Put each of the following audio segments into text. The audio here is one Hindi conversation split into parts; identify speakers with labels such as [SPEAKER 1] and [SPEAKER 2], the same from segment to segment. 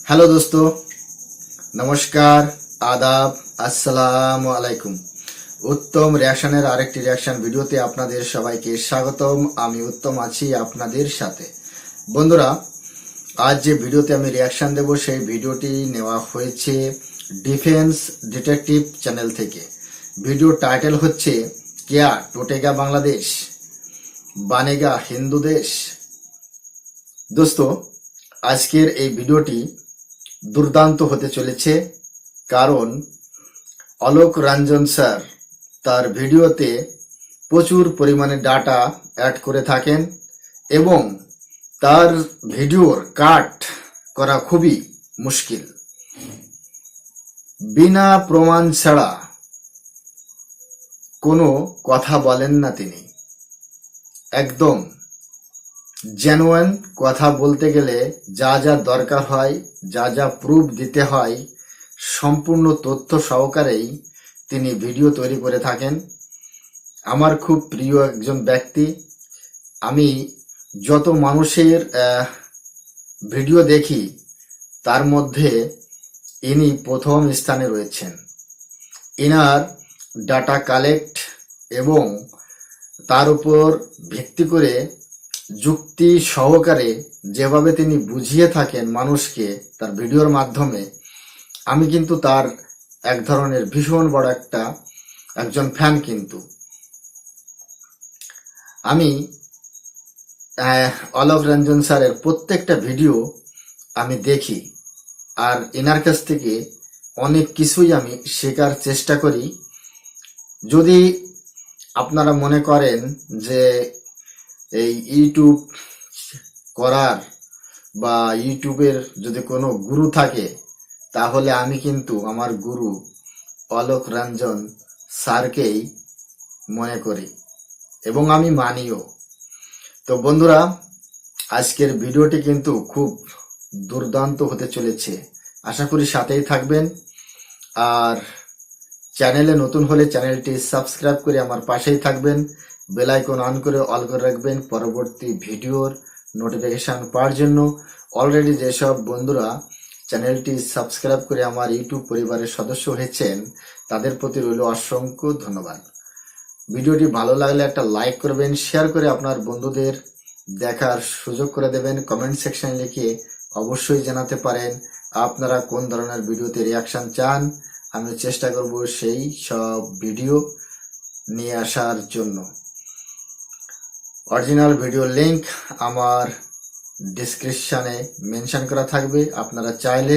[SPEAKER 1] हेलो दोस्तों, नमस्कार, आदाब, আসসালামু আলাইকুম। উত্তম রিয়াকশনের আরেকটি রিয়াকশন ভিডিওতে আপনাদের সবাইকে স্বাগতম। আমি উত্তম আছি আপনাদের সাথে। বন্ধুরা, আজ যে ভিডিওতে আমি রিয়াকশন দেব সেই ভিডিওটি নেওয়া হয়েছে ডিফেন্স ডিটেকটিভ চ্যানেল থেকে। ভিডিও টাইটেল হচ্ছে क्या टूटेगा बांग्लादेश, बनेगा हिंदू देश। दोस्तों, আজকের এই ভিডিওটি দুর্দান্ত হতে চলেছে, কারণ অলোক রঞ্জন স্যার তার ভিডিওতে প্রচুর পরিমাণে ডাটা অ্যাড করে থাকেন এবং তার ভিডিওর কাট করা খুবই মুশকিল। বিনা প্রমাণ ছাড়া কোনো কথা বলেন না তিনি। একদম জেনুইন কথা বলতে গেলে যা যা দরকার হয়, যা যা প্রুফ দিতে হয়, সম্পূর্ণ তথ্য সহকারেই তিনি ভিডিও তৈরি করে থাকেন। আমার খুব প্রিয় একজন ব্যক্তি। আমি যত মানুষের ভিডিও দেখি তার মধ্যে ইনি প্রথম স্থানে রয়েছেন। ইনার ডাটা কালেক্ট এবং তার উপর ভিত্তি করে যুক্তি সহকারে যেভাবে তিনি বুঝিয়ে থাকেন মানুষকে তার ভিডিওর মাধ্যমে, আমি কিন্তু তার এক ধরনের ভীষণ বড় একজন ফ্যান। কিন্তু আমি অলোক রঞ্জন স্যারের প্রত্যেকটা ভিডিও আমি দেখি, আর এনার কাছ থেকে অনেক কিছুই আমি শেখার চেষ্টা করি। যদি আপনারা মনে করেন যে এই ইউটিউব করার বা ইউটিউবের যদি কোনো গুরু থাকে, তাহলে আমি কিন্তু আমার গুরু অলোক রঞ্জন স্যারকেই মনে করি এবং আমি মানিও। তো বন্ধুরা, আজকের ভিডিওটি কিন্তু খুব দুর্দান্ত হতে চলেছে। আশা করি সাথেই থাকবেন। আর চ্যানেলে নতুন হলে চ্যানেলটি সাবস্ক্রাইব করে আমার পাশেই থাকবেন। বেল আইকন অন করে অল করে রাখবেন পরবর্তী ভিডিওর নোটিফিকেশন পাওয়ার জন্য। অলরেডি যেসব বন্ধুরা চ্যানেলটি সাবস্ক্রাইব করে আমার ইউটিউব পরিবারের সদস্য হয়েছেন, তাদের প্রতি রইল অসংখ্য ধন্যবাদ। ভিডিওটি ভালো লাগলে একটা লাইক করবেন, শেয়ার করে আপনার বন্ধুদের দেখার সুযোগ করে দেবেন। কমেন্ট সেকশনে লিখে অবশ্যই জানাতে পারেন আপনারা কোন ধরনের ভিডিওতে রিয়াকশন চান। আমি চেষ্টা করব সেই সব ভিডিও নিয়ে আসার জন্য। অরিজিনাল ভিডিও লিংক আমার ডেসক্রিপশনে মেনশন করা থাকবে। আপনারা চাইলে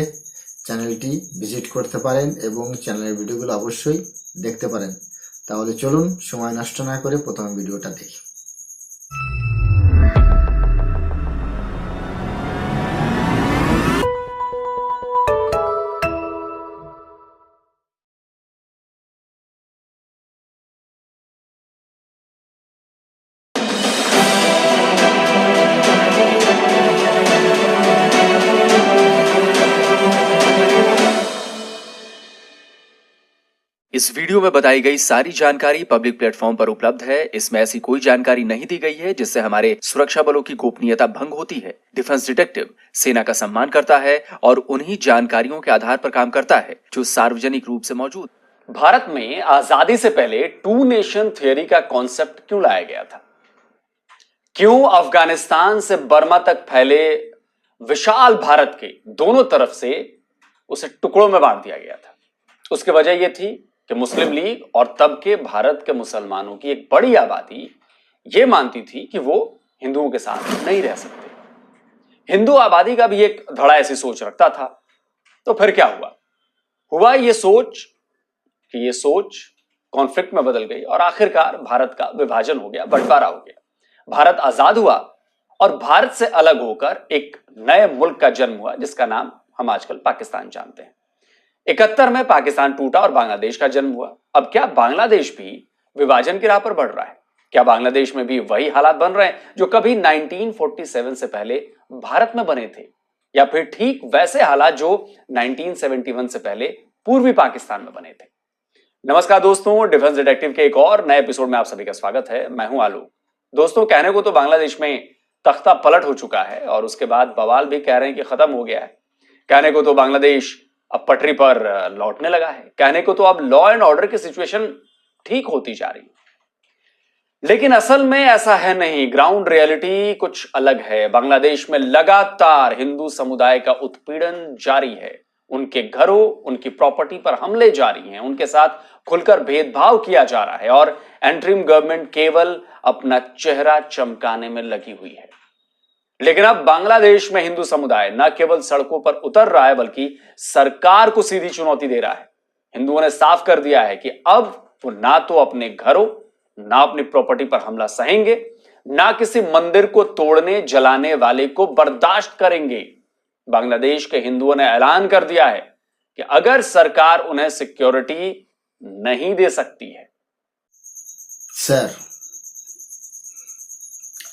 [SPEAKER 1] চ্যানেলটি ভিজিট করতে পারেন এবং চ্যানেলের ভিডিওগুলো অবশ্যই দেখতে পারেন। তাহলে চলুন সময় নষ্ট না করে প্রথমে ভিডিওটা দেখি।
[SPEAKER 2] इस वीडियो में बताई गई सारी जानकारी पब्लिक प्लेटफॉर्म पर उपलब्ध है। इसमें ऐसी कोई जानकारी नहीं दी गई है जिससे हमारे सुरक्षा बलों की गोपनीयता भंग होती है। डिफेंस डिटेक्टिव सेना का सम्मान करता है और उन्हीं जानकारियों के आधार पर काम करता है जो सार्वजनिक रूप से मौजूद। भारत में आजादी से पहले टू नेशन थियरी का कॉन्सेप्ट क्यों लाया गया था? क्यों अफगानिस्तान से बर्मा तक फैले विशाल भारत के दोनों तरफ से उसे टुकड़ों में बांट दिया गया था? उसकी वजह यह थी कि मुस्लिम लीग और तब के भारत के मुसलमानों की एक बड़ी आबादी यह मानती थी कि वो हिंदुओं के साथ नहीं रह सकते। हिंदू आबादी का भी एक धड़ा ऐसी सोच रखता था। तो फिर क्या हुआ ये सोच कॉन्फ्लिक्ट में बदल गई और आखिरकार भारत का विभाजन हो गया, बंटवारा हो गया। भारत आजाद हुआ और भारत से अलग होकर एक नए मुल्क का जन्म हुआ जिसका नाम हम आजकल पाकिस्तान जानते हैं। 71 में पाकिस्तान टूटा और बांग्लादेश का जन्म हुआ। अब क्या बांग्लादेश भी विभाजन की राह पर बढ़ रहा है? क्या बांग्लादेश में भी वही हालात बन रहे हैं जो कभी 1947 से पहले भारत में बने थे, या फिर ठीक वैसे हालात जो 1971 से पहले पूर्वी पाकिस्तान में बने थे? नमस्कार दोस्तों, डिफेंस डिटेक्टिव के एक और नए एपिसोड में आप सभी का स्वागत है। मैं हूं आलू। दोस्तों, कहने को तो बांग्लादेश में तख्ता पलट हो चुका है और उसके बाद बवाल भी कह रहे हैं कि खत्म हो गया है।
[SPEAKER 3] कहने को तो बांग्लादेश अब पटरी पर लौटने लगा है, कहने को तो अब लॉ एंड ऑर्डर की सिचुएशन ठीक होती जा रही है, लेकिन असल में ऐसा है नहीं। ग्राउंड रियलिटी कुछ अलग है। बांग्लादेश में लगातार हिंदू समुदाय का उत्पीड़न जारी है। उनके घरों, उनकी प्रॉपर्टी पर हमले जारी हैं, उनके साथ खुलकर भेदभाव किया जा रहा है और एंट्रीम गवर्नमेंट केवल अपना चेहरा चमकाने में लगी हुई है। लेकिन अब बांग्लादेश में हिंदू समुदाय न केवल सड़कों पर उतर रहा है बल्कि सरकार को सीधी चुनौती दे रहा है। हिंदुओं ने साफ कर दिया है कि अब वो ना तो अपने घरों, ना अपनी प्रॉपर्टी पर हमला सहेंगे, ना किसी मंदिर को तोड़ने जलाने वाले को बर्दाश्त करेंगे। बांग्लादेश के हिंदुओं ने ऐलान कर दिया है कि अगर सरकार उन्हें सिक्योरिटी नहीं दे सकती है।
[SPEAKER 1] স্যার,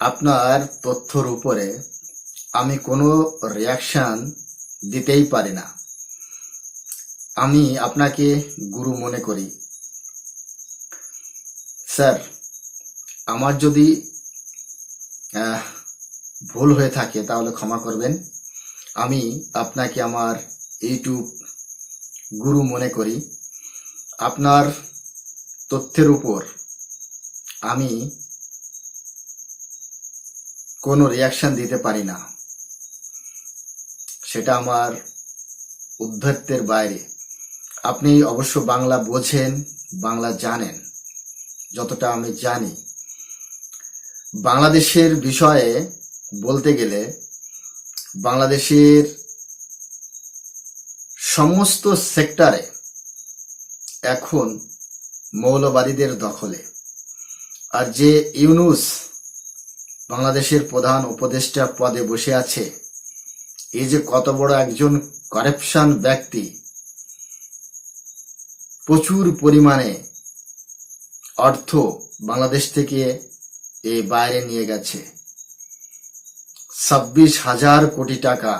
[SPEAKER 1] আপনার তথ্যর উপরে আমি কোনো রিয়াকশন দিতেই পারি না। আমি আপনাকে গুরু মনে করি। স্যার, আমার যদি ভুল হয়ে থাকে তাহলে ক্ষমা করবেন। আমি আপনাকে আমার ইউটিউব গুরু মনে করি। আপনার তথ্যের উপর আমি কোনো রিয়াকশন দিতে পারি না, সেটা আমার উদ্ধত্যের বাইরে। আপনি অবশ্য বাংলা বোঝেন, বাংলা জানেন, যতটা আমি জানি। বাংলাদেশের বিষয়ে বলতে গেলে বাংলাদেশের সমস্ত সেক্টরে এখন মৌলবাদীদের দখলে। আর যে ইউনূস বাংলাদেশের প্রধান উপদেষ্টা পদে বসে আছে, এই যে কত বড় একজন কারাপশন ব্যক্তি, প্রচুর পরিমাণে অর্থ বাংলাদেশ থেকে এই বাইরে নিয়ে গেছে। 26,000 কোটি টাকা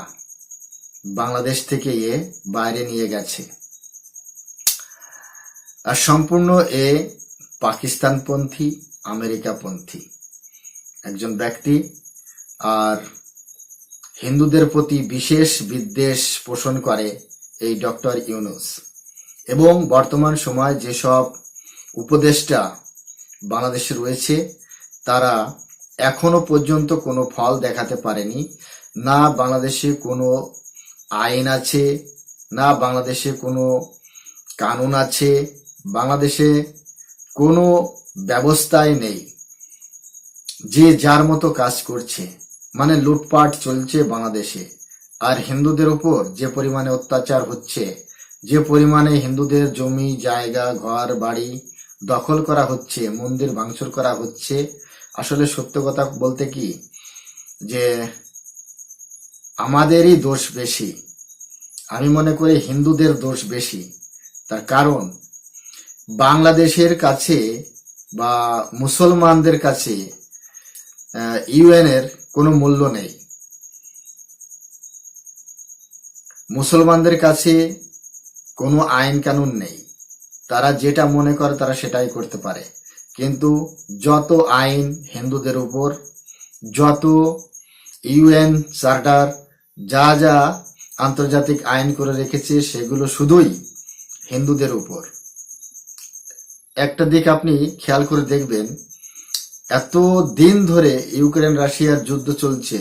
[SPEAKER 1] বাংলাদেশ থেকে এ বাইরে নিয়ে গেছে। আর সম্পূর্ণ এ পাকিস্তানপন্থী, আমেরিকাপন্থী একজন ব্যক্তি। আর হিন্দুদের প্রতি বিশেষ বিদ্বেষ পোষণ করে এই ডক্টর ইউনূস। এবং বর্তমান সময় যেসব উপদেষ্টা বাংলাদেশে রয়েছে তারা এখনো পর্যন্ত কোনো ফল দেখাতে পারেনি। না বাংলাদেশে কোনো আইন আছে, না বাংলাদেশে কোনো কানুন আছে, বাংলাদেশে কোনো ব্যবস্থাই নেই। যে যার মতো কাজ করছে, মানে লুটপাট চলছে বাংলাদেশে। আর হিন্দুদের উপর যে পরিমাণে অত্যাচার হচ্ছে, যে পরিমাণে হিন্দুদের জমি জায়গা ঘর বাড়ি দখল করা হচ্ছে, মন্দির ভাঙচুর করা হচ্ছে, আসলে সত্য কথা বলতে কি যে আমাদেরই দোষ বেশি। আমি মনে করি হিন্দুদের দোষ বেশি। তার কারণ বাংলাদেশের কাছে বা মুসলমানদের কাছে ইউএন এর কোনো মূল্য নেই। মুসলমানদের কাছে কোনো আইন কানুন নেই। তারা যেটা মনে করে তারা সেটাই করতে পারে। কিন্তু যত আইন হিন্দুদের উপর, যত ইউএন চার্টার, যা যা আন্তর্জাতিক আইন করে রেখেছে সেগুলো শুধুই হিন্দুদের উপর। একটা দিক আপনি খেয়াল করে দেখবেন, এত দিন ধরে ইউক্রেন রাশিয়ার যুদ্ধ চলছে,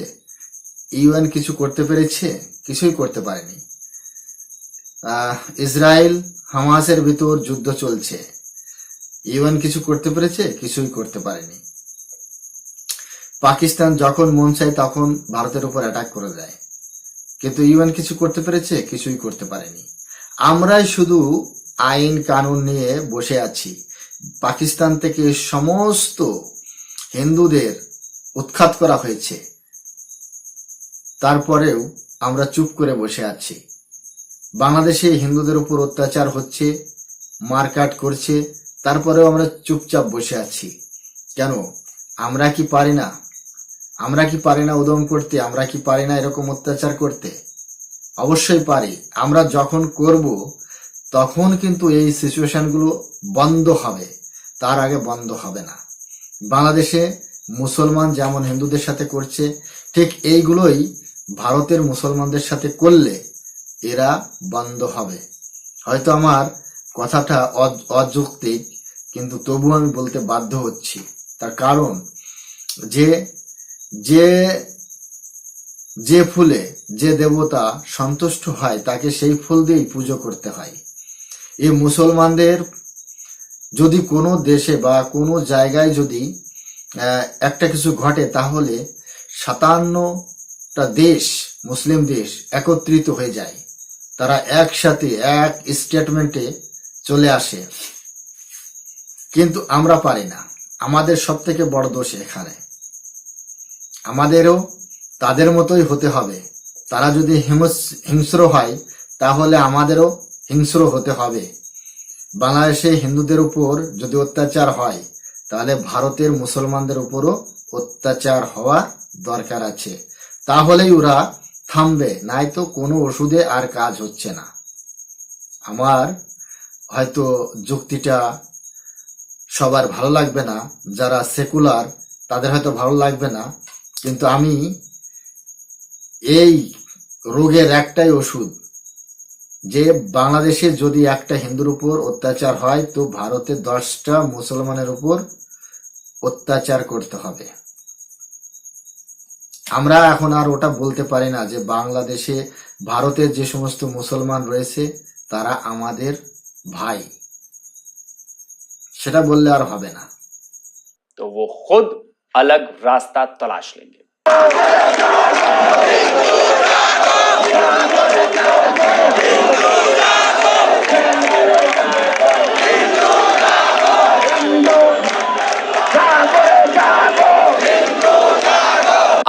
[SPEAKER 1] ইউএন কিছু করতে পেরেছে? কিছুই করতে পারেনি। ইসরায়েল হামাসের ভিতর যুদ্ধ চলছে, ইউএন কিছু করতে পেরেছে? কিছুই করতে পারেনি। পাকিস্তান যখন মন চায় তখন ভারতের উপর অ্যাটাক করে দেয়, কিন্তু ইউএন কিছু করতে পেরেছে? কিছুই করতে পারেনি। আমরাই শুধু আইন কানুন নিয়ে বসে আছি। পাকিস্তান থেকে সমস্ত হিন্দুদের উৎখাত করা হয়েছে, তারপরেও আমরা চুপ করে বসে আছি। বাংলাদেশে হিন্দুদের উপর অত্যাচার হচ্ছে, মারকাট করছে, তারপরেও আমরা চুপচাপ বসে আছি। কেন? আমরা কি পারি না? আমরা কি পারি না উদম করতে? আমরা কি পারি না এরকম অত্যাচার করতে? অবশ্যই পারি। আমরা যখন করব তখন কিন্তু এই সিচুয়েশনগুলো বন্ধ হবে, তার আগে বন্ধ হবে না। বাংলাদেশে মুসলমান যেমন হিন্দুদের সাথে করছে, ঠিক এইগুলোই ভারতের মুসলমানদের সাথে করলে এরা বন্ধ হবে। হয়তো আমার কথাটা অযৌক্তিক, কিন্তু তবু আমি বলতে বাধ্য হচ্ছি। তার কারণ যে যে যে ফুলে যে দেবতা সন্তুষ্ট হয় তাকে সেই ফুল দিয়েই পুজো করতে হয়। এই মুসলমানদের যদি কোনো দেশে বা কোনো জায়গায় যদি একটা কিছু ঘটে, তাহলে 57টা দেশ, মুসলিম দেশ একত্রিত হয়ে যায়, তারা একসাথে এক স্টেটমেন্টে চলে আসে। কিন্তু আমরা পারি না। আমাদের সব থেকে বড় দোষ এখানে। আমাদেরও তাদের মতোই হতে হবে। তারা যদি হিংস্র হয়, তাহলে আমাদেরও হিংস্র হতে হবে। বাংলাদেশে হিন্দুদের উপর যদি অত্যাচার হয়, তাহলে ভারতের মুসলমানদের উপরও অত্যাচার হওয়া দরকার আছে। তাহলেই ওরা থামবে, নাই তো কোনো ওষুধে আর কাজ হচ্ছে না। আমার হয়তো যুক্তিটা সবার ভালো লাগবে না, যারা সেকুলার তাদের হয়তো ভালো লাগবে না, কিন্তু আমি এই রোগের একটাই ওষুধ, যে বাংলাদেশে যদি একটা হিন্দুর উপর অত্যাচার হয়, তো ভারতে 10টা মুসলমানের উপর অত্যাচার করতে হবে। আমরা এখন আর ওটা বলতে পারি না যে বাংলাদেশে ভারতের যে সমস্ত মুসলমান রয়েছে তারা আমাদের ভাই, সেটা বললে আর হবে না।
[SPEAKER 3] तो वो खुद अलग रास्ता तलाश लेंगे।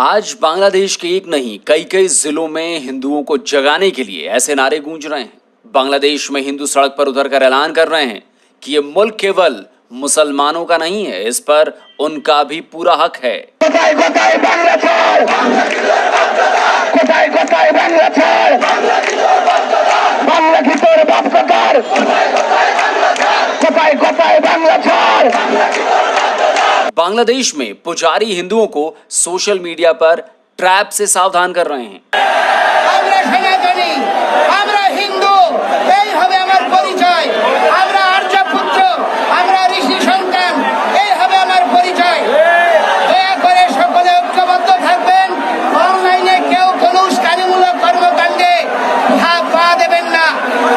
[SPEAKER 3] आज बांग्लादेश के एक नहीं कई कई जिलों में हिंदुओं को जगाने के लिए ऐसे नारे गूंज रहे हैं। बांग्लादेश में हिंदू सड़क पर उतरकर ऐलान कर रहे हैं कि ये मुल्क केवल मुसलमानों का नहीं है, इस पर उनका भी पूरा हक है। बांग्लादेश में पुजारी हिंदुओं को सोशल मीडिया पर ट्रैप से सावधान कर रहे हैं।
[SPEAKER 4] আমরা সনাতনী, আমরা হিন্দু, এই হবে আমার পরিচয়। আমরা আর্যপুত্র, আমরা ঋষি সন্তান, এই হবে আমার পরিচয়। দয়া করে সকলে ঐক্যবদ্ধ থাকবেন। অনলাইনে কেউ কোনো উস্কানিমূলক কর্মকাণ্ডে পা দেবেন না,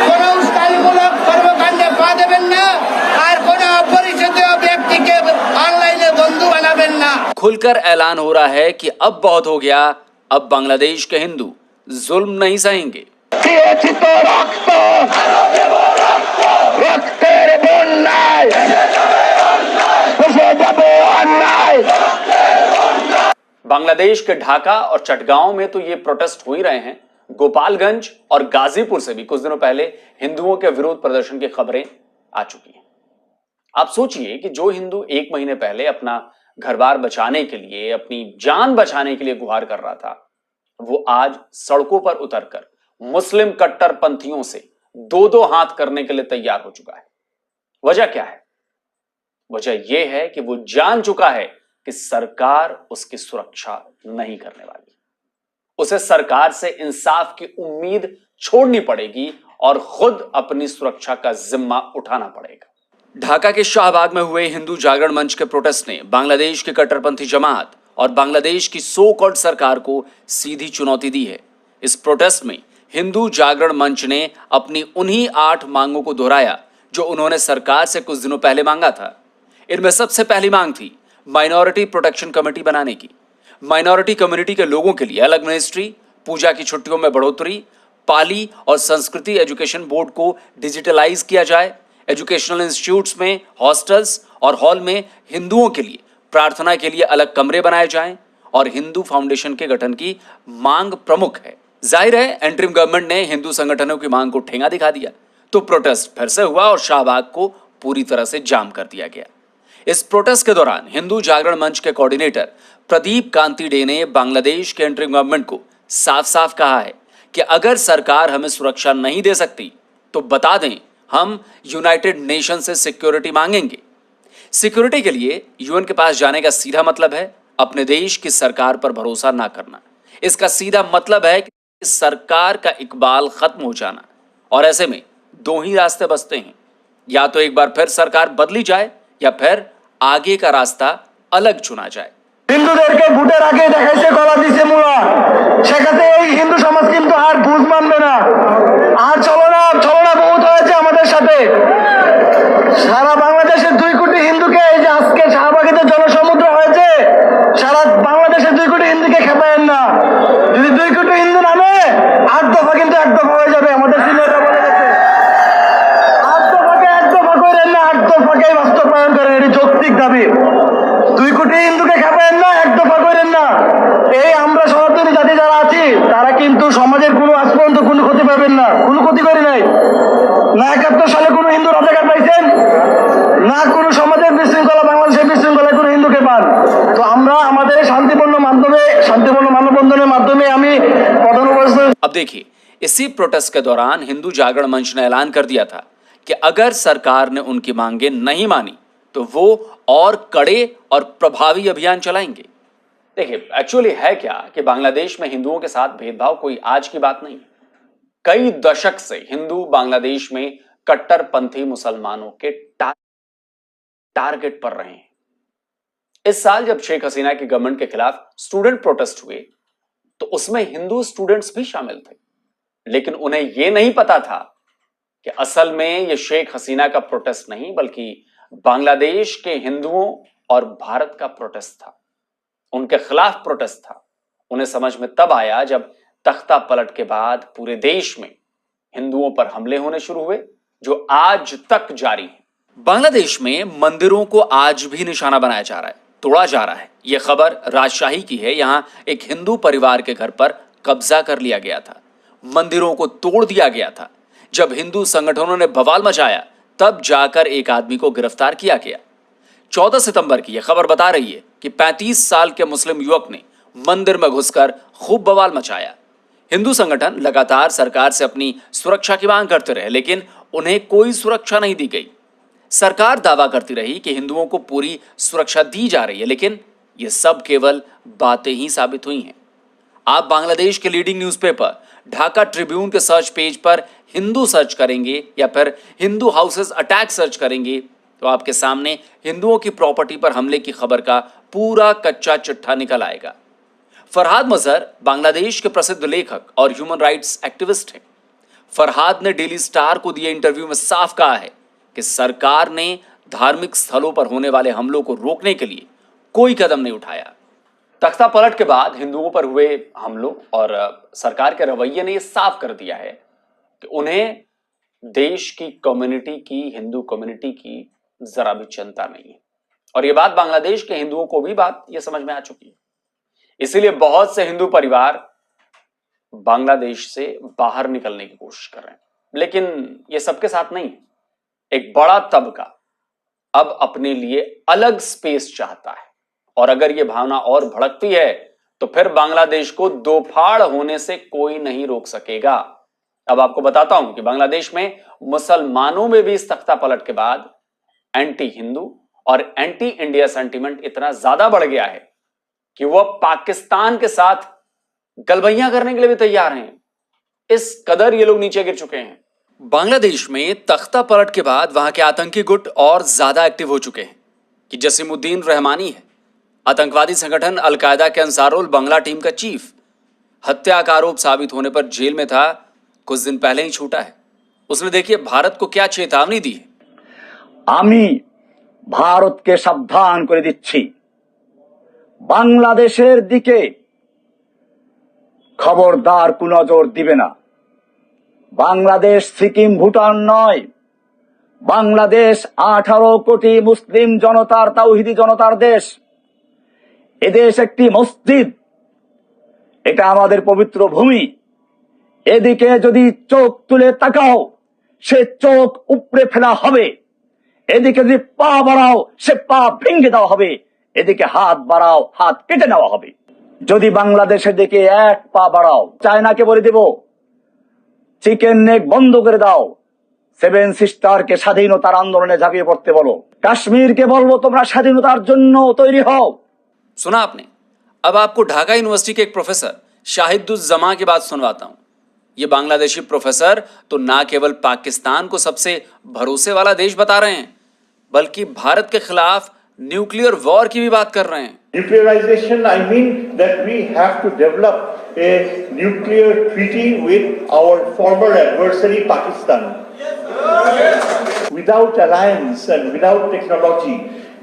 [SPEAKER 4] কোনো উস্কানিমূলক কর্মকাণ্ডে পা দেবেন না, আর কোনো অপরিচিত ব্যক্তিকে অনলাইনে বন্ধু বানাবেন না।
[SPEAKER 3] खुलकर ऐलान हो रहा है कि अब बहुत हो गया, अब बांग्लादेश के हिंदू जुल्म नहीं सहेंगे। बांग्लादेश के ढाका और चटगांव में तो ये प्रोटेस्ट हो ही रहे हैं। गोपालगंज और गाजीपुर से भी कुछ दिनों पहले हिंदुओं के विरोध प्रदर्शन की खबरें आ चुकी हैं। आप सोचिए कि जो हिंदू एक महीने पहले अपना घर बार बचाने के लिए, अपनी जान बचाने के लिए गुहार कर रहा था, वो आज सड़कों पर उतरकर मुस्लिम कट्टरपंथियों से दो दो हाथ करने के लिए तैयार हो चुका है। वजह क्या है? वजह यह है कि वो जान चुका है कि सरकार उसकी सुरक्षा नहीं करने वाली। उसे सरकार से इंसाफ की उम्मीद छोड़नी पड़ेगी और खुद अपनी सुरक्षा का जिम्मा उठाना पड़ेगा। ढाका के शाहबाग में हुए हिंदू जागरण मंच के प्रोटेस्ट ने बांग्लादेश की कट्टरपंथी जमात और बांग्लादेश की सो कॉल्ड सरकार को सीधी चुनौती दी है। इस प्रोटेस्ट में हिंदू जागरण मंच ने अपनी उन्हीं 8 मांगों को दोहराया जो उन्होंने सरकार से कुछ दिनों पहले मांगा था। इनमें सबसे पहली मांग थी माइनॉरिटी प्रोटेक्शन कमेटी बनाने की। माइनॉरिटी कम्युनिटी के लोगों के लिए अलग मिनिस्ट्री, पूजा की छुट्टियों में बढ़ोतरी, पाली और संस्कृति एजुकेशन बोर्ड को डिजिटलाइज किया जाए, एजुकेशनल इंस्टीट्यूट्स में हॉस्टल्स और हॉल में हिंदुओं के लिए प्रार्थना के लिए अलग कमरे बनाए जाएं और हिंदू फाउंडेशन के गठन की मांग प्रमुख है। जाहिर है एंट्रीम गवर्नमेंट ने हिंदू संगठनों की मांग को ठेंगा दिखा दिया, तो प्रोटेस्ट फिर से हुआ और शाहबाग को पूरी तरह से जाम कर दिया गया। इस प्रोटेस्ट के दौरान हिंदू जागरण मंच के कोऑर्डिनेटर प्रदीप कांति डे ने बांग्लादेश के एंट्रीम गवर्नमेंट को साफ साफ कहा है कि अगर सरकार हमें सुरक्षा नहीं दे सकती तो बता दें, हम यूनाइटेड नेशन से सिक्योरिटी मांगेंगे। सिक्योरिटी के लिए यूएन के पास जाने का सीधा मतलब है अपने देश की सरकार पर भरोसा ना करना। इसका सीधा मतलब है सरकार का इकबाल खत्म हो जाना। और ऐसे में दो ही रास्ते बचते हैं, या तो एक बार फिर सरकार बदली जाए या फिर आगे का रास्ता अलग चुना जाए।
[SPEAKER 5] হিন্দুদেরকে ভোটের আগে দেখাইছে গলা দিছে মুলা, সেখানে এই হিন্দু সমাজ কিন্তু আর বুঝ মানবে না। আর ছলনা বহুত হয়েছে আমাদের সাথে। সারা বাংলাদেশের 2 কোটি হিন্দুকে, এই যে আজকে শাহবাগীতে জনসমুদ্র হয়েছে, সারা বাংলাদেশের 2 কোটি হিন্দুকে খেপায়েন না। যদি 2 কোটি হিন্দু নামে 8 দফা কিন্তু 1 দফা হয়ে যাবে। আমাদের সিনিয়ররা বলে গেছে 8 দফাকে 1 দফা করেন না, 8 দফাকেই বাস্তবায়ন করেন। এটি যৌক্তিক দাবি। 2 কোটি হিন্দুকে খেপায়েন না, 1 দফা করেন না। এই আমরা সনাতনী জাতি যারা আছি তারা কিন্তু সমাজের কোনো আজ পর্যন্ত কোনো ক্ষতি পাবেন না, কোনো ক্ষতি করি নাই। না 71 সালে কোনো হিন্দু রাজাকার পাইছেন, না কোনো সমাজের বিশৃঙ্খলা, বাংলাদেশের বিশৃঙ্খলায় কোনো হিন্দুকে পান। তো আমরা আমাদের শান্তিপূর্ণ মানববন্ধনের মাধ্যমে আমি প্রধান উপদেষ্টা।
[SPEAKER 3] अब देखिए, इसी प्रोटेस्ट के दौरान हिंदू जागरण मंच ने ऐलान कर दिया था कि अगर सरकार ने उनकी मांगे नहीं मानी तो वो और कड़े और प्रभावी अभियान चलाएंगे। देखिए, एक्चुअली है क्या कि बांग्लादेश में हिंदुओं के साथ भेदभाव कोई आज की बात नहीं। कई दशक से हिंदू बांग्लादेश में कट्टरपंथी मुसलमानों के टारगेट पर रहे हैं। इस साल जब शेख हसीना की गवर्नमेंट के खिलाफ स्टूडेंट प्रोटेस्ट हुए तो उसमें हिंदू स्टूडेंट्स भी शामिल थे, लेकिन उन्हें यह नहीं पता था कि असल में यह शेख हसीना का प्रोटेस्ट नहीं बल्कि बांग्लादेश के हिंदुओं और भारत का प्रोटेस्ट था, उनके खिलाफ प्रोटेस्ट था। उन्हें समझ में तब आया जब तख्ता पलट के बाद पूरे देश में हिंदुओं पर हमले होने शुरू हुए, जो आज तक जारी है। बांग्लादेश में मंदिरों को आज भी निशाना बनाया जा रहा है, तोड़ा जा रहा है। यह खबर राजशाही की है। यहां एक हिंदू परिवार के घर पर कब्जा कर लिया गया था, मंदिरों को तोड़ दिया गया था। जब हिंदू संगठनों ने बवाल मचाया तब जाकर एक आदमी को गिरफ्तार किया गया। 14 सितंबर की यह खबर बता रही है कि 35 साल के मुस्लिम युवक ने मंदिर में घुसकर खूब बवाल मचाया। हिंदू संगठन लगातार सरकार से अपनी सुरक्षा की मांग करते रहे, लेकिन उन्हें कोई सुरक्षा नहीं दी गई। सरकार दावा करती रही कि हिंदुओं को पूरी सुरक्षा दी जा रही है, लेकिन यह सब केवल बातें ही साबित हुई हैं। आप बांग्लादेश के लीडिंग न्यूज़पेपर ढाका ट्रिब्यून के सर्च पेज पर हिंदू सर्च करेंगे या फिर हिंदू हाउसेस अटैक सर्च करेंगे तो आपके सामने हिंदुओं की प्रॉपर्टी पर हमले की खबर का पूरा कच्चा चिट्ठा निकल आएगा। फरहाद मजहर बांग्लादेश के प्रसिद्ध लेखक और ह्यूमन राइट्स एक्टिविस्ट हैं। फरहाद ने डेली स्टार को दिए इंटरव्यू में साफ कहा है कि सरकार ने धार्मिक स्थलों पर होने वाले हमलों को रोकने के लिए कोई कदम नहीं उठाया। तख्ता पलट के बाद हिंदुओं पर हुए हमलों और सरकार के रवैये ने यह साफ कर दिया है कि उन्हें देश की कम्युनिटी की, हिंदू कम्युनिटी की जरा भी चिंता नहीं है। और यह बात बांग्लादेश के हिंदुओं को भी यह समझ में आ चुकी है। इसीलिए बहुत से हिंदू परिवार बांग्लादेश से बाहर निकलने की कोशिश कर रहे हैं, लेकिन यह सबके साथ नहीं। एक बड़ा तबका अब अपने लिए अलग स्पेस चाहता है, और अगर यह भावना और भड़कती है तो फिर बांग्लादेश को दो फाड़ होने से कोई नहीं रोक सकेगा। अब आपको बताता हूं कि बांग्लादेश में मुसलमानों में भी इस तख्ता पलट के बाद एंटी हिंदू और एंटी इंडिया सेंटीमेंट इतना ज्यादा बढ़ गया है कि वह पाकिस्तान के साथ गलबैया करने के लिए भी तैयार हैं। इस कदर ये लोग नीचे गिर चुके हैं। बांग्लादेश में तख्ता पलट के बाद वहां के आतंकी गुट और ज्यादा एक्टिव हो चुके हैं कि जसीमुद्दीन रहमानी है, आतंकवादी संगठन अलकायदा के अंसारुल बंगला टीम का चीफ, हत्या का आरोप साबित होने पर जेल में था, कुछ दिन पहले ही छूटा है। उसने देखिए भारत को क्या चेतावनी दी है।
[SPEAKER 5] আমি ভারতকে সাবধান করে দিচ্ছি, বাংলাদেশের দিকে খবরদার কোন নজর দিবে না। বাংলাদেশ সিকিম ভুটান নয়, বাংলাদেশ 18 কোটি মুসলিম জনতার, তাওহিদি জনতার দেশ। এদেশ একটি মসজিদ, এটা আমাদের পবিত্র ভূমি। এদিকে যদি চোখ তুলে তাকাও সে চোখ উপড়ে ফেলা হবে, এদিকে যদি পা বাড়াও সে পা ভেঙে দেওয়া হবে, এদিকে হাত বাড়াও হাত কেটে নেওয়া হবে। যদি বাংলাদেশের দিকে এক পা বাড়াও, চায়নাকে বলে দেব চিকেন নেক বন্ধ করে দাও, 7 সিস্টারকে স্বাধীনতার আন্দোলনে ঝাঁপিয়ে পড়তে বলো, কাশ্মীরকে বলবো তোমরা স্বাধীনতার জন্য তৈরি হও।
[SPEAKER 3] सुना आपने। अब आपको ढाका यूनिवर्सिटी के एक प्रोफेसर शाहिदुज्जमा की बात सुनवाता हूं। ये बांग्लादेशी प्रोफेसर तो ना केवल पाकिस्तान को सबसे भरोसे वाला देश बता रहे हैं, बल्कि भारत के खिलाफ न्यूक्लियर वॉर की भी बात कर रहे हैं।
[SPEAKER 6] Nuclearization, I mean that we have to develop a nuclear treaty with our former adversary Pakistan. Without alliance and without technology,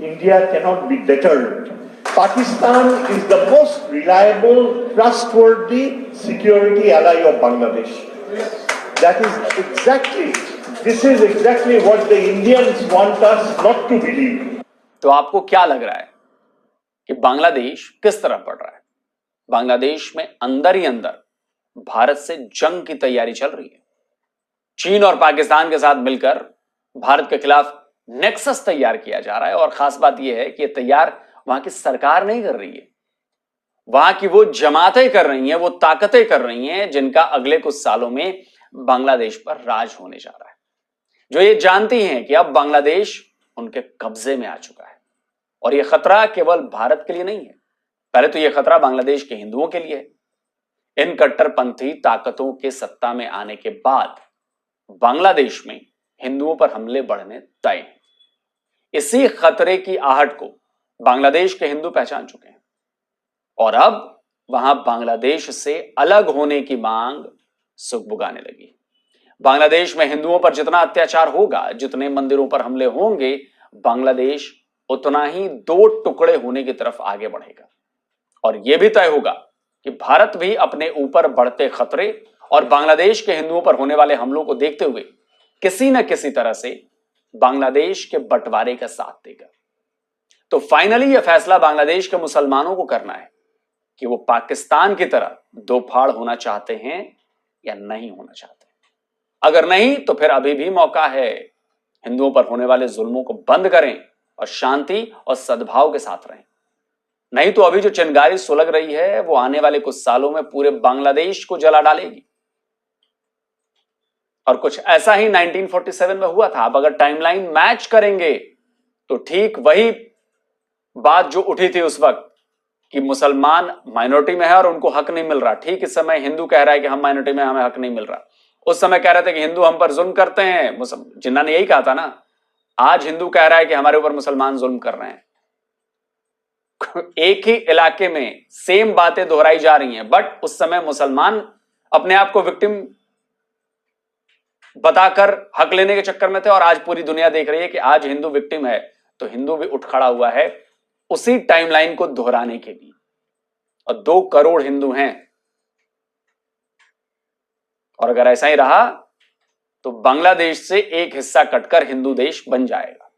[SPEAKER 6] India cannot be deterred. Pakistan is the most reliable, trustworthy security ally of Bangladesh. That is exactly, this is exactly what the Indians want us not to believe.
[SPEAKER 3] तो आपको क्या लग रहा है कि बांग्लादेश किस तरह पड़ रहा है? बांग्लादेश में अंदर ही अंदर भारत से जंग की तैयारी चल रही है। चीन और पाकिस्तान के साथ मिलकर भारत के खिलाफ नेक्सस तैयार किया जा रहा है। और खास बात यह है कि यह तैयार वहां की सरकार नहीं कर रही है, वहां की वो जमातें कर रही हैं, वो ताकतें कर रही हैं जिनका अगले कुछ सालों में बांग्लादेश पर राज होने जा रहा है, जो ये जानती हैं कि अब बांग्लादेश उनके कब्जे में आ चुका है। और यह खतरा केवल भारत के लिए नहीं है, पहले तो यह खतरा बांग्लादेश के हिंदुओं के लिए है। इन कट्टरपंथी ताकतों के सत्ता में आने के बाद बांग्लादेश में हिंदुओं पर हमले बढ़ने तय हैं। इसी खतरे की आहट को बांग्लादेश के हिंदू पहचान चुके हैं और अब वहां बांग्लादेश से अलग होने की मांग सुगबुगाने लगी। बांग्लादेश में हिंदुओं पर जितना अत्याचार होगा, जितने मंदिरों पर हमले होंगे, बांग्लादेश उतना ही दो टुकड़े होने की तरफ आगे बढ़ेगा। और यह भी तय होगा कि भारत भी अपने ऊपर बढ़ते खतरे और बांग्लादेश के हिंदुओं पर होने वाले हमलों को देखते हुए किसी न किसी तरह से बांग्लादेश के बंटवारे का साथ देगा। तो फाइनली यह फैसला बांग्लादेश के मुसलमानों को करना है कि वो पाकिस्तान की तरह दो फाड़ होना चाहते हैं या नहीं होना चाहते। अगर नहीं तो फिर अभी भी मौका है, हिंदुओं पर होने वाले जुल्मों को बंद करें और शांति और सद्भाव के साथ रहें। नहीं तो अभी जो चिंगारी सुलग रही है वो आने वाले कुछ सालों में पूरे बांग्लादेश को जला डालेगी। और कुछ ऐसा ही 1947 में हुआ था। अब अगर टाइमलाइन मैच करेंगे तो ठीक वही बात जो उठी थी उस वक्त कि मुसलमान माइनॉरिटी में है और उनको हक नहीं मिल रहा, ठीक इस समय हिंदू कह रहा है कि हम माइनॉरिटी में, हमें हक नहीं मिल रहा। उस समय कह रहे थे कि हिंदू हम पर जुल्म करते हैं, जिन्ना ने यही कहा था ना। आज हिंदू कह रहा है कि हमारे ऊपर मुसलमान जुल्म कर रहे हैं। एक ही इलाके में सेम बातें दोहराई जा रही हैं, बट उस समय मुसलमान अपने आप को विक्टिम बताकर हक लेने के चक्कर में थे और आज पूरी दुनिया देख रही है कि आज हिंदू विक्टिम है तो हिंदू भी उठ खड़ा हुआ है उसी टाइमलाइन को दोहराने के लिए। और 2 करोड़ हिंदू हैं और अगर ऐसा ही रहा तो बांग्लादेश से एक हिस्सा कटकर हिंदू देश बन जाएगा।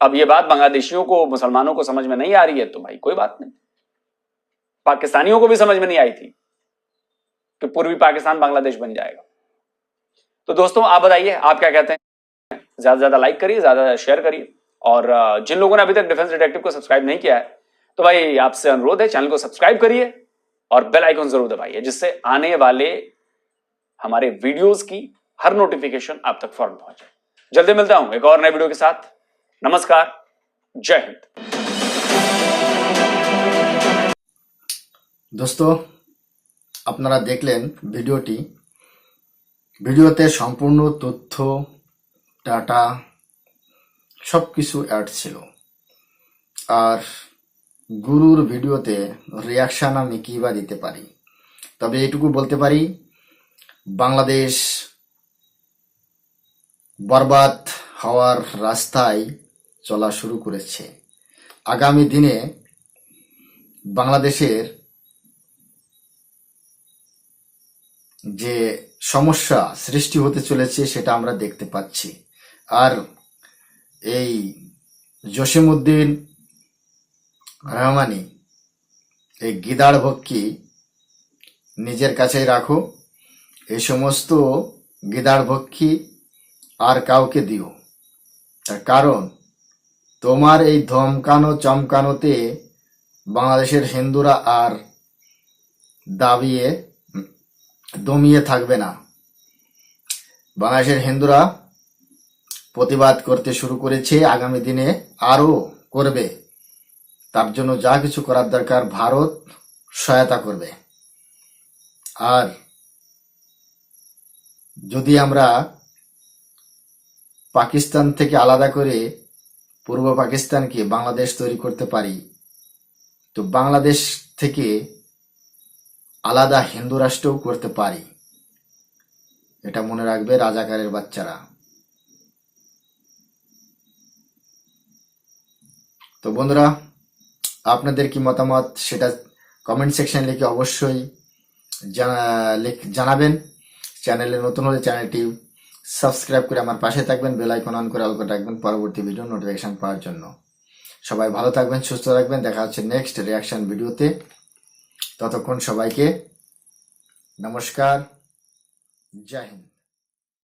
[SPEAKER 3] अब यह बात बांग्लादेशियों को, मुसलमानों को समझ में नहीं आ रही है तो भाई कोई बात नहीं, पाकिस्तानियों को भी समझ में नहीं आई थी कि पूर्वी पाकिस्तान बांग्लादेश बन जाएगा। तो दोस्तों आप बताइए, आप क्या कहते हैं? ज्यादा से ज्यादा लाइक करिए, ज्यादा शेयर करिए। और जिन लोगों ने अभी तक डिफेंस डिटेक्टिव को सब्सक्राइब नहीं किया है तो भाई आपसे अनुरोध है, चैनल को सब्सक्राइब करिए और बेल आइकन जरूर दबाइए, जिससे आने वाले हमारे वीडियोस की हर नोटिफिकेशन आप तक फौरन पहुंचे। जल्दी मिलता हूं एक और नए वीडियो के साथ। नमस्कार, जय हिंद।
[SPEAKER 1] दोस्तों আপনারা দেখলেন ভিডিওটি। ভিডিওতে সম্পূর্ণ তথ্য, ডাটা সবকিছু অ্যাড ছিল। আর গুরুর ভিডিওতে রিয়াকশন আমি কি বা দিতে পারি, তবে এইটুকু বলতে পারি বাংলাদেশ বরবাদ হওয়ার রাস্তায় চলা শুরু করেছে। আগামী দিনে বাংলাদেশের যে সমস্যা সৃষ্টি হতে চলেছে সেটা আমরা দেখতে পাচ্ছি। আর এই জসিমউদ্দিন রহমানি এই গিদাড় ভক্কি নিজের কাছেই রাখো। এই সমস্ত গিদাড় ভক্কি আর কাউকে দিও, তার কারণ তোমার এই ধমকানো চমকানোতে বাংলাদেশের হিন্দুরা আর দমিয়ে থাকবে না। বাংলাদেশের হিন্দুরা প্রতিবাদ করতে শুরু করেছে, আগামী দিনে আরো করবে। তার জন্য যা কিছু করার দরকার ভারত সহায়তা করবে। আর যদি আমরা পাকিস্তান থেকে আলাদা করে পূর্ব পাকিস্তানকে বাংলাদেশ তৈরি করতে পারি, তো বাংলাদেশ থেকে আলাদা হিন্দু রাষ্ট্রও করতে পারি। এটা মনে রাখবে রাজাকারের বাচ্চারা। তো বন্ধুরা, আপনাদের কি মতামত সেটা কমেন্ট সেকশন লিখে অবশ্যই জানাবেন। চ্যানেলে নতুন হলে চ্যানেলটি সাবস্ক্রাইব করে আমার পাশে থাকবেন, বেল আইকন অন করে অল করে রাখবেন পরবর্তী ভিডিও নোটিফিকেশন পাওয়ার জন্য। সবাই ভালো থাকবেন, সুস্থ থাকবেন। দেখা হচ্ছে নেক্সট রিয়াকশন ভিডিওতে। ততক্ষণ সবাইকে নমস্কার, জয় হিন্দ।